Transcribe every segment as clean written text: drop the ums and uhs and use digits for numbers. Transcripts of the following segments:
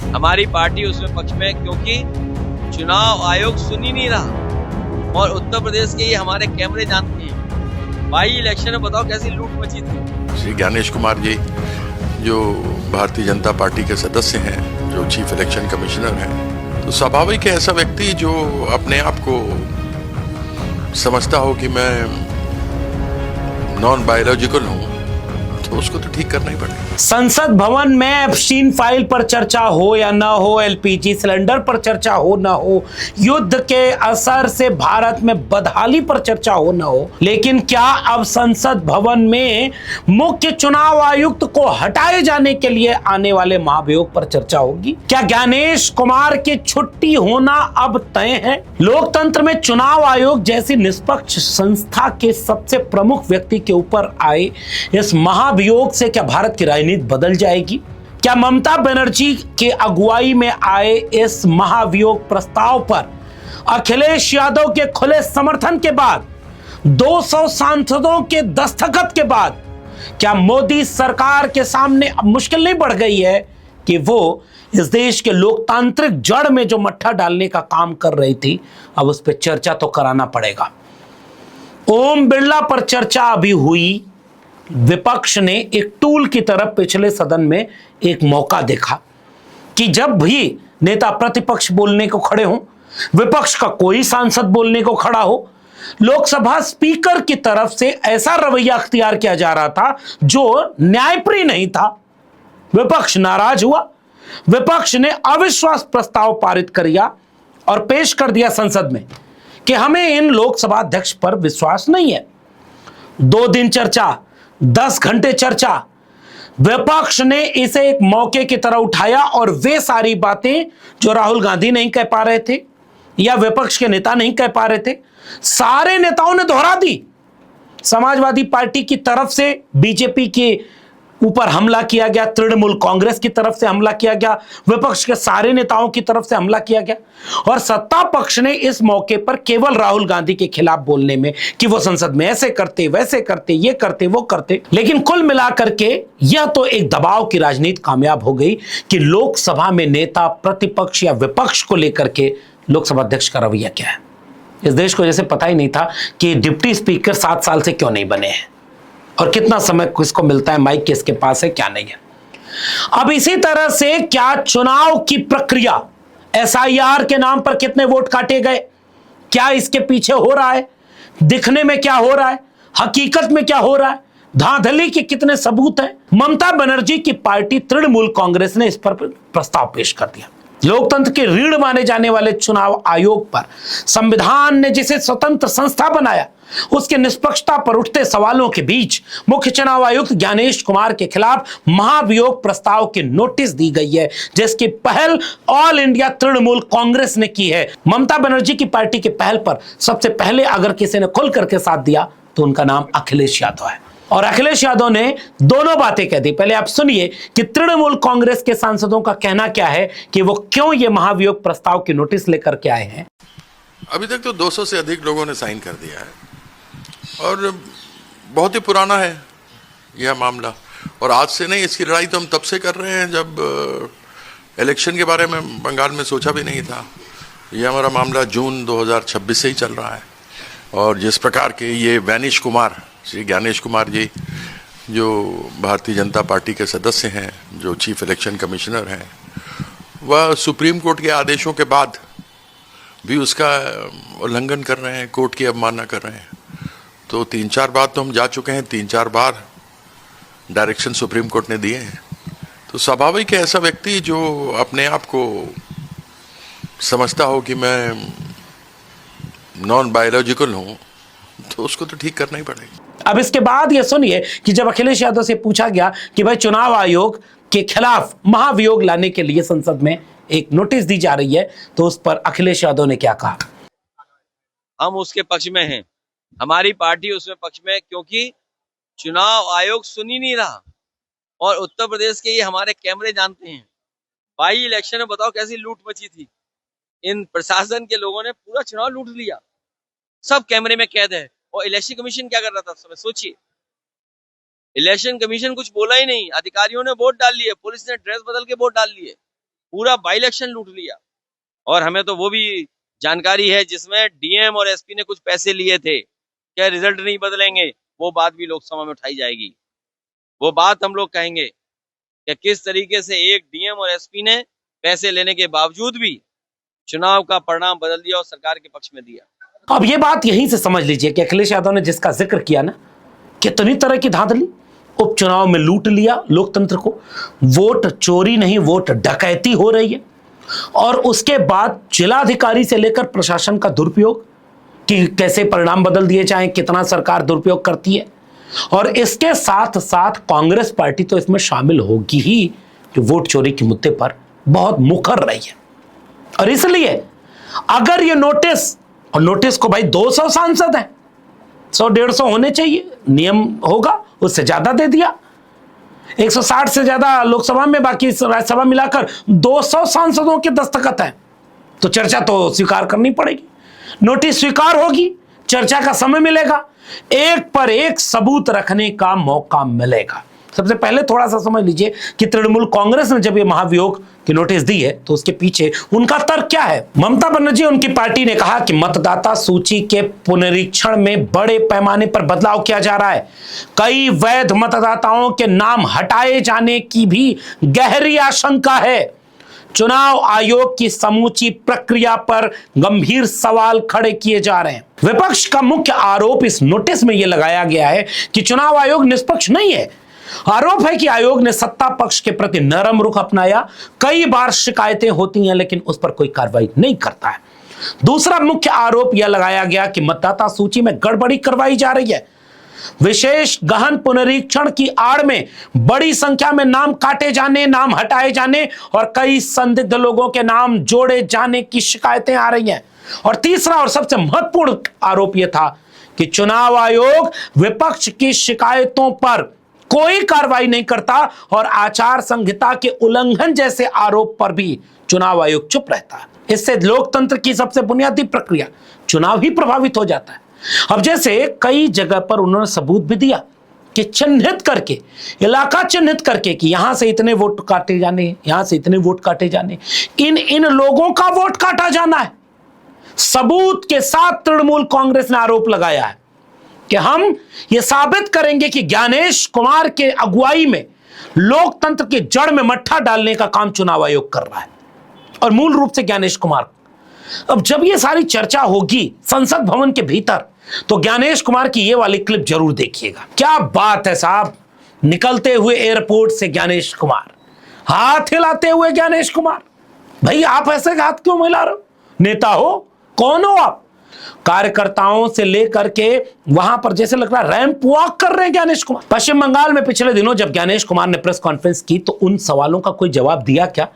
हमारी पार्टी उसमें पक्ष में, क्योंकि चुनाव आयोग सुन ही नहीं रहा और उत्तर प्रदेश के ये हमारे कैमरे जानते हैं। बाई इलेक्शन में बताओ कैसी लूट मची थी। श्री ज्ञानेश कुमार जी जो भारतीय जनता पार्टी के सदस्य हैं, जो चीफ इलेक्शन कमिश्नर हैं, तो स्वाभाविक है ऐसा व्यक्ति जो अपने आप को समझता हो कि मैं नॉन बायोलॉजिकल हूं, तो उसको तो ठीक करना ही पड़ेगा। संसद भवन में एप्स्टीन फाइल पर चर्चा हो या ना हो, एलपीजी सिलेंडर पर चर्चा हो ना हो, युद्ध के असर से भारत में बदहाली पर चर्चा हो ना हो, लेकिन क्या अब संसद भवन में मुख्य चुनाव आयुक्त को हटाए जाने के लिए आने वाले महाभियोग पर चर्चा होगी? क्या ज्ञानेश कुमार की छुट्टी होना अब तय है? लोकतंत्र में चुनाव आयोग जैसी निष्पक्ष संस्था के सबसे प्रमुख व्यक्ति के ऊपर आए इस महाभियोग से क्या भारत की राजनीति बदल जाएगी? क्या ममता बनर्जी के अगुवाई में आए इस महाभियोग प्रस्ताव पर अखिलेश यादव के खुले समर्थन के बाद, 200 सांसदों के दस्तखत के बाद, क्या मोदी सरकार के सामने अब मुश्किल नहीं बढ़ गई है कि वो इस देश के लोकतांत्रिक जड़ में जो मट्ठा डालने का काम कर रही थी, अब उस पर चर्चा तो कराना पड़ेगा। ओम बिरला पर चर्चा अभी हुई। विपक्ष ने एक टूल की तरफ पिछले सदन में एक मौका देखा कि जब भी नेता प्रतिपक्ष बोलने को खड़े हों, विपक्ष का कोई सांसद बोलने को खड़ा हो, लोकसभा स्पीकर की तरफ से ऐसा रवैया अख्तियार किया जा रहा था जो न्यायप्रिय नहीं था। विपक्ष नाराज हुआ। विपक्ष ने अविश्वास प्रस्ताव पारित किया और पेश कर दिया संसद में कि हमें इन लोकसभा अध्यक्ष पर विश्वास नहीं है। 2 दिन चर्चा, 10 घंटे चर्चा। विपक्ष ने इसे एक मौके की तरह उठाया और वे सारी बातें जो राहुल गांधी नहीं कह पा रहे थे या विपक्ष के नेता नहीं कह पा रहे थे, सारे नेताओं ने दोहरा दी। समाजवादी पार्टी की तरफ से बीजेपी के ऊपर हमला किया गया, तृणमूल कांग्रेस की तरफ से हमला किया गया, विपक्ष के सारे नेताओं की तरफ से हमला किया गया और सत्ता पक्ष ने इस मौके पर केवल राहुल गांधी के खिलाफ बोलने में कि वो संसद में ऐसे करते, वैसे करते, ये करते, वो करते। लेकिन कुल मिलाकर के यह तो एक दबाव की राजनीति कामयाब हो गई कि लोकसभा में नेता प्रतिपक्ष या विपक्ष को लेकर के लोकसभा अध्यक्ष का रवैया क्या है। इस देश को जैसे पता ही नहीं था कि डिप्टी स्पीकर 7 साल से क्यों नहीं बने हैं और कितना समय किसको मिलता है, माइक किसके पास है, क्या नहीं है। अब इसी तरह से क्या चुनाव की प्रक्रिया, एसआईआर के नाम पर कितने वोट काटे गए, क्या इसके पीछे हो रहा है, दिखने में क्या हो रहा है, हकीकत में क्या हो रहा है, धांधली के कितने सबूत हैं? ममता बनर्जी की पार्टी तृणमूल कांग्रेस ने इस पर प्रस्ताव पेश कर दिया। लोकतंत्र के रीढ़ माने जाने वाले चुनाव आयोग पर संविधान ने जिसे स्वतंत्र संस्था बनाया, उसके निष्पक्षता पर उठते सवालों के बीच मुख्य चुनाव आयुक्त ज्ञानेश कुमार के खिलाफ महाभियोग प्रस्ताव की नोटिस दी गई है, जिसकी पहल ऑल इंडिया तृणमूल कांग्रेस ने की है। ममता बनर्जी की पार्टी के पहल पर सबसे पहले अगर किसी ने खुल करके साथ दिया तो उनका नाम अखिलेश यादव है और अखिलेश यादव ने दोनों बातें कह दी। पहले आप सुनिए कि तृणमूल कांग्रेस के सांसदों का कहना क्या है कि वो क्यों ये महाभियोग प्रस्ताव की नोटिस लेकर के आए हैं। अभी तक तो 200 से अधिक लोगों ने साइन कर दिया है और बहुत ही पुराना है यह मामला, और आज से नहीं, इसकी लड़ाई तो हम तब से कर रहे हैं जब इलेक्शन के बारे में बंगाल में सोचा भी नहीं था। यह हमारा मामला जून 2026 से ही चल रहा है और जिस प्रकार के ये वैनिश कुमार, श्री ज्ञानेश कुमार जी जो भारतीय जनता पार्टी के सदस्य हैं, जो चीफ इलेक्शन कमिश्नर हैं, वह सुप्रीम कोर्ट के आदेशों के बाद भी उसका उल्लंघन कर रहे हैं, कोर्ट की अवमानना कर रहे हैं। तो 3-4 बार तो हम जा चुके हैं, 3-4 बार डायरेक्शन सुप्रीम कोर्ट ने दिए हैं। तो स्वाभाविक है ऐसा व्यक्ति जो अपने आप को समझता हो कि मैं नॉन बायोलॉजिकल हूँ, तो उसको तो ठीक करना ही पड़ेगा। अब इसके बाद ये सुनिए कि जब अखिलेश यादव से पूछा गया कि भाई चुनाव आयोग के खिलाफ महाभियोग लाने के लिए संसद में एक नोटिस दी जा रही है, तो उस पर अखिलेश यादव ने क्या कहा? हम उसके पक्ष में हैं, हमारी पार्टी उसमें पक्ष में, क्योंकि चुनाव आयोग सुन ही नहीं रहा और उत्तर प्रदेश के ये हमारे कैमरे जानते हैं। बाई इलेक्शन में बताओ कैसी लूट मची थी। इन प्रशासन के लोगों ने पूरा चुनाव लूट लिया, सब कैमरे में कैद है। और इलेक्शन कमीशन क्या कर रहा था उस समय, सोचिए। इलेक्शन कमीशन कुछ बोला ही नहीं, अधिकारियों ने वोट डाल लिए, पुलिस ने ड्रेस बदल के वोट डाल लिए। पूरा बाई इलेक्शन लूट लिया। और हमें तो वो भी जानकारी है जिसमें डीएम और एसपी ने कुछ पैसे लिए थे, क्या रिजल्ट नहीं बदलेंगे, वो बात भी लोकसभा में उठाई जाएगी। वो बात हम लोग कहेंगे कि किस तरीके से एक डीएम और एसपी ने पैसे लेने के बावजूद भी चुनाव का परिणाम बदल दिया और सरकार के पक्ष में दिया। अब ये बात यहीं से समझ लीजिए कि अखिलेश यादव ने जिसका जिक्र किया ना, कितनी तरह की धांधली, उपचुनाव में लूट लिया लोकतंत्र को, वोट चोरी नहीं वोट डकैती हो रही है, और उसके बाद जिलाधिकारी से लेकर प्रशासन का दुरुपयोग कि कैसे परिणाम बदल दिए जाए, कितना सरकार दुरुपयोग करती है। और इसके साथ साथ कांग्रेस पार्टी तो इसमें शामिल होगी ही, जो वोट चोरी के मुद्दे पर बहुत मुखर रही है। और इसलिए अगर ये नोटिस, और नोटिस को भाई 200 सांसद हैं, 100-150 होने चाहिए, नियम होगा, उससे ज्यादा दे दिया, 160 से ज्यादा लोकसभा में, बाकी राज्यसभा मिलाकर 200 सांसदों के दस्तखत हैं, तो चर्चा तो स्वीकार करनी पड़ेगी। नोटिस स्वीकार होगी, चर्चा का समय मिलेगा, एक पर एक सबूत रखने का मौका मिलेगा। सबसे पहले थोड़ा सा समझ लीजिए कि तृणमूल कांग्रेस ने जब ये महाभियोग की नोटिस दी है तो उसके पीछे उनका तर्क क्या है। ममता बनर्जी उनकी पार्टी ने कहा कि मतदाता सूची के पुनरीक्षण में बड़े पैमाने पर बदलाव किया जा रहा है, कई वैध मतदाताओं के नाम हटाए जाने की भी गहरी आशंका है, चुनाव आयोग की समूची प्रक्रिया पर गंभीर सवाल खड़े किए जा रहे हैं। विपक्ष का मुख्य आरोप इस नोटिस में यह लगाया गया है कि चुनाव आयोग निष्पक्ष नहीं है। आरोप है कि आयोग ने सत्ता पक्ष के प्रति नरम रुख अपनाया, कई बार शिकायतें होती हैं लेकिन उस पर कोई कार्रवाई नहीं करता है। दूसरा मुख्य आरोप यह लगाया गया कि मतदाता सूची में गड़बड़ी करवाई जा रही है, विशेष गहन पुनरीक्षण की आड़ में बड़ी संख्या में नाम काटे जाने, नाम हटाए जाने और कई संदिग्ध लोगों के नाम जोड़े जाने की शिकायतें आ रही हैं। और तीसरा और सबसे महत्वपूर्ण आरोप यह था कि चुनाव आयोग विपक्ष की शिकायतों पर कोई कार्रवाई नहीं करता और आचार संहिता के उल्लंघन जैसे आरोप पर भी चुनाव आयोग चुप रहता है। इससे लोकतंत्र की सबसे बुनियादी प्रक्रिया चुनाव ही प्रभावित हो जाता है। अब जैसे कई जगह पर उन्होंने सबूत भी दिया कि चिन्हित करके, इलाका चिन्हित करके कि यहां से इतने वोट काटे जाने, यहां से इतने वोट काटे जाने, इन लोगों का वोट काटा जाना है। सबूत के साथ तृणमूल कांग्रेस ने आरोप लगाया है कि हम यह साबित करेंगे कि ज्ञानेश कुमार के अगुवाई में लोकतंत्र की जड़ में मट्ठा डालने का काम चुनाव आयोग कर रहा है, और मूल रूप से ज्ञानेश कुमार। अब जब ये सारी चर्चा होगी संसद भवन के भीतर, तो ज्ञानेश कुमार की ये वाली क्लिप जरूर देखिएगा। क्या बात है साहब, निकलते हुए एयरपोर्ट से ज्ञानेश कुमार, हाथ हिलाते हुए ज्ञानेश कुमार। भाई आप ऐसे हाथ क्यों मिला रहे हो? नेता हो, कौन हो आप? कार्यकर्ताओं से लेकर के वहां पर जैसे लग रहा है रैंप वॉक कर रहे हैं ज्ञानेश कुमार। पश्चिम बंगाल में पिछले दिनों जब ज्ञानेश कुमार ने प्रेस कॉन्फ्रेंस की तो उन सवालों का कोई जवाब दिया क्या,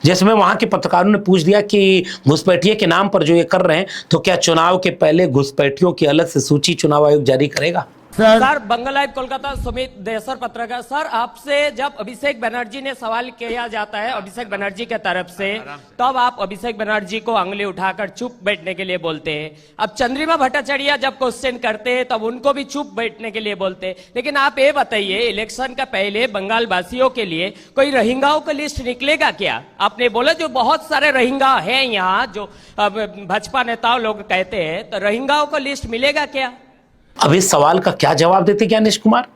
जिसमें वहां के पत्रकारों ने पूछ दिया कि घुसपैठिए के नाम पर जो ये कर रहे हैं, तो क्या चुनाव के पहले घुसपैठियों की अलग से सूची चुनाव आयोग जारी करेगा? सर, बंगाल लाइव कोलकाता, सुमित देसर पत्रकार। सर, आपसे जब अभिषेक बनर्जी ने सवाल किया जाता है अभिषेक बनर्जी के तरफ से, तब आप अभिषेक बनर्जी को अंगली उठाकर चुप बैठने के लिए बोलते हैं। अब चंद्रिमा भट्टाचार्य जब क्वेश्चन करते हैं तब उनको भी चुप बैठने के लिए बोलते हैं। लेकिन आप ये बताइए, इलेक्शन का पहले बंगाल वासियों के लिए कोई रोहिंग्याओं का लिस्ट निकलेगा क्या? आपने बोला जो बहुत सारे रोहिंग्या हैं यहाँ, जो भाजपा नेताओं लोग कहते हैं, तो रोहिंग्याओं का लिस्ट मिलेगा क्या? अब इस सवाल का क्या जवाब देते ज्ञानेश कुमार?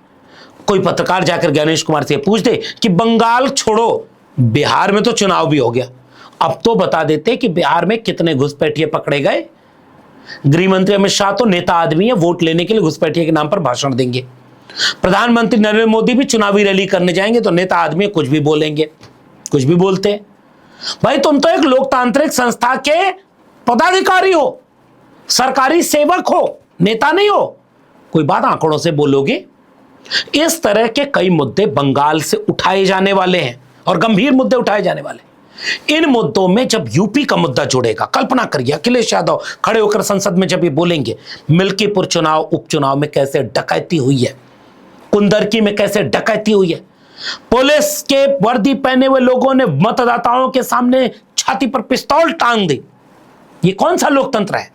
कोई पत्रकार जाकर ज्ञानेश कुमार से पूछ दे कि बंगाल छोड़ो, बिहार में तो चुनाव भी हो गया, अब तो बता देते कि बिहार में कितने घुसपैठिए पकड़े गए। गृह मंत्री अमित शाह तो नेता आदमी है, वोट लेने के लिए घुसपैठिए के नाम पर भाषण देंगे। प्रधानमंत्री नरेंद्र मोदी भी चुनावी रैली करने जाएंगे तो नेता आदमी कुछ भी बोलेंगे, कुछ भी बोलते हैं। भाई तुम तो एक लोकतांत्रिक संस्था के पदाधिकारी हो, सरकारी सेवक हो, नेता नहीं हो, कोई बात आंकड़ों से बोलोगे। इस तरह के कई मुद्दे बंगाल से उठाए जाने वाले हैं और गंभीर मुद्दे उठाए जाने वाले। इन मुद्दों में जब यूपी का मुद्दा जुड़ेगा, कल्पना करिए अखिलेश यादव खड़े होकर संसद में जब ये बोलेंगे, मिल्कीपुर चुनाव उपचुनाव में कैसे डकैती हुई है, कुंदरकी में कैसे डकैती हुई है, पुलिस के वर्दी पहने हुए लोगों ने मतदाताओं के सामने छाती पर पिस्तौल टांग दी, ये कौन सा लोकतंत्र है?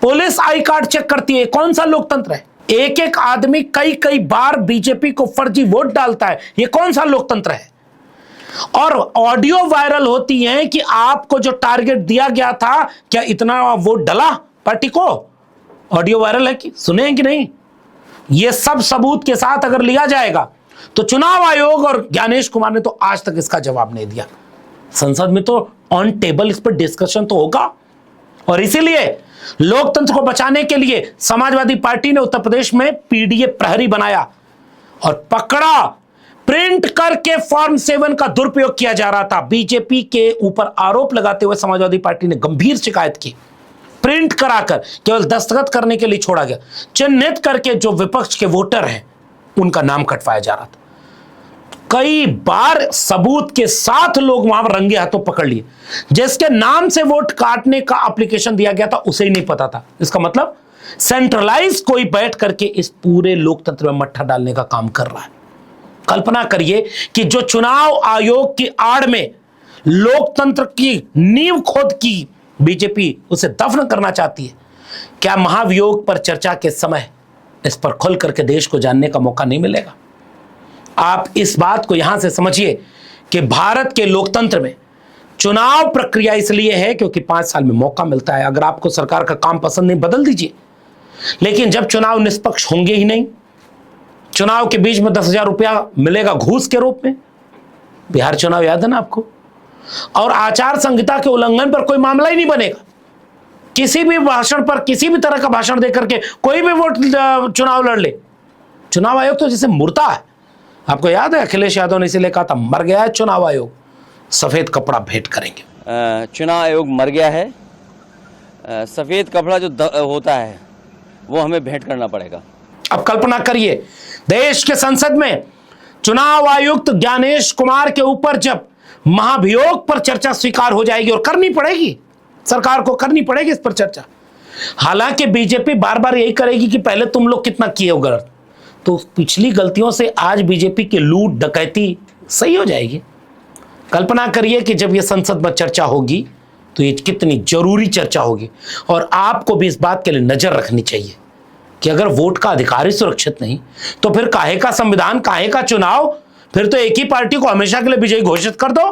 पुलिस आई कार्ड चेक करती है, कौन सा लोकतंत्र है? एक एक आदमी कई कई बार बीजेपी को फर्जी वोट डालता है, ये कौन सा लोकतंत्र है? और ऑडियो वायरल होती हैं कि आपको जो टारगेट दिया गया था, क्या इतना वोट डला पार्टी को? ऑडियो वायरल है कि सुने हैं कि नहीं? यह सब सबूत के साथ अगर लिया जाएगा तो चुनाव आयोग और ज्ञानेश कुमार ने तो आज तक इसका जवाब नहीं दिया। संसद में तो ऑन टेबल इस पर डिस्कशन तो होगा। और इसीलिए लोकतंत्र को बचाने के लिए समाजवादी पार्टी ने उत्तर प्रदेश में पीडीए प्रहरी बनाया और पकड़ा। प्रिंट करके फॉर्म 7 का दुरुपयोग किया जा रहा था। बीजेपी के ऊपर आरोप लगाते हुए समाजवादी पार्टी ने गंभीर शिकायत की। प्रिंट कराकर केवल दस्तखत करने के लिए छोड़ा गया। चिन्हित करके जो विपक्ष के वोटर हैं उनका नाम कटवाया जा रहा था। कई बार सबूत के साथ लोग वहां रंगे हाथों पकड़ लिए। जिसके नाम से वोट काटने का एप्लीकेशन दिया गया था उसे ही नहीं पता था। इसका मतलब सेंट्रलाइज कोई बैठ करके इस पूरे लोकतंत्र में मट्ठा डालने का काम कर रहा है। कल्पना करिए कि जो चुनाव आयोग की आड़ में लोकतंत्र की नींव खोद की बीजेपी उसे दफन करना चाहती है। क्या महाभियोग पर चर्चा के समय इस पर खुल करके देश को जानने का मौका नहीं मिलेगा? आप इस बात को यहां से समझिए कि भारत के लोकतंत्र में चुनाव प्रक्रिया इसलिए है क्योंकि 5 साल में मौका मिलता है। अगर आपको सरकार का काम पसंद नहीं, बदल दीजिए। लेकिन जब चुनाव निष्पक्ष होंगे ही नहीं, चुनाव के बीच में 10,000 रुपया मिलेगा घूस के रूप में। बिहार चुनाव याद है ना आपको? और आचार संहिता के उल्लंघन पर कोई मामला ही नहीं बनेगा। किसी भी भाषण पर, किसी भी तरह का भाषण देकर के कोई भी वोट चुनाव लड़ ले, चुनाव आयोग तो जैसे मुर्दा है। आपको याद है अखिलेश यादव ने इसीलिए कहा था मर गया है चुनाव आयोग, सफेद कपड़ा भेंट करेंगे। चुनाव आयोग मर गया है, सफेद कपड़ा जो होता है वो हमें भेंट करना पड़ेगा। अब कल्पना करिए देश के संसद में चुनाव आयुक्त ज्ञानेश कुमार के ऊपर जब महाभियोग पर चर्चा स्वीकार हो जाएगी, और करनी पड़ेगी, सरकार को करनी पड़ेगी इस पर चर्चा। हालांकि बीजेपी बार बार यही करेगी कि पहले तुम लोग कितना किए हो गलत, तो पिछली गलतियों से आज बीजेपी की लूट डकैती सही हो जाएगी। कल्पना करिए कि जब यह संसद में चर्चा होगी तो ये कितनी जरूरी चर्चा होगी। और आपको भी इस बात के लिए नजर रखनी चाहिए कि अगर वोट का अधिकार ही सुरक्षित नहीं तो फिर काहे का संविधान, काहे का चुनाव? फिर तो एक ही पार्टी को हमेशा के लिए विजयी घोषित कर दो,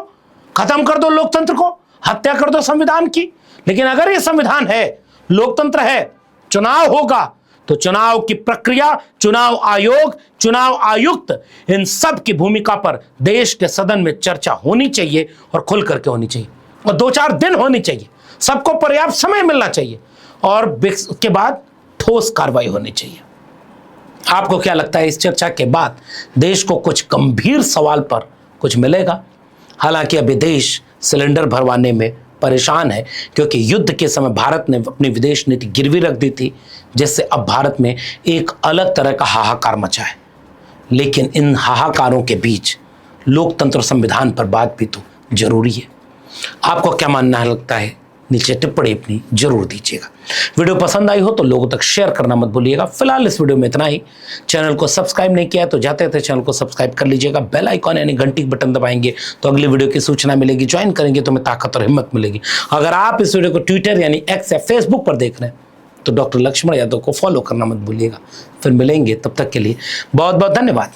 खत्म कर दो लोकतंत्र को, हत्या कर दो संविधान की। लेकिन अगर ये संविधान है, लोकतंत्र है, चुनाव होगा, तो चुनाव की प्रक्रिया, चुनाव आयोग, चुनाव आयुक्त, इन सब की भूमिका पर देश के सदन में चर्चा होनी चाहिए और खुल करके होनी चाहिए, और 2-4 दिन होनी चाहिए। सबको पर्याप्त समय मिलना चाहिए और उसके बाद ठोस कार्रवाई होनी चाहिए। आपको क्या लगता है इस चर्चा के बाद देश को कुछ गंभीर सवाल पर कुछ मिलेगा? हालांकि अभी देश सिलेंडर भरवाने में परेशान है क्योंकि युद्ध के समय भारत ने अपनी विदेश नीति गिरवी रख दी थी, जिससे अब भारत में एक अलग तरह का हाहाकार मचा है। लेकिन इन हाहाकारों के बीच लोकतंत्र संविधान पर बात भी तो जरूरी है। आपको क्या मानना लगता है? नीचे टिप्पणी अपनी जरूर दीजिएगा। वीडियो पसंद आई हो तो लोगों तक शेयर करना मत भूलिएगा। फिलहाल इस वीडियो में इतना ही। चैनल को सब्सक्राइब नहीं किया तो जाते थे चैनल को सब्सक्राइब कर लीजिएगा। बेल आइकॉन यानी घंटी बटन दबाएंगे तो अगली वीडियो की सूचना मिलेगी। ज्वाइन करेंगे तो हमें ताकत और हिम्मत मिलेगी। अगर आप इस वीडियो को ट्विटर यानी एक्स या फेसबुक पर देख रहे हैं तो डॉक्टर लक्ष्मण यादव को फॉलो करना मत भूलिएगा। फिर मिलेंगे, तब तक के लिए बहुत बहुत धन्यवाद।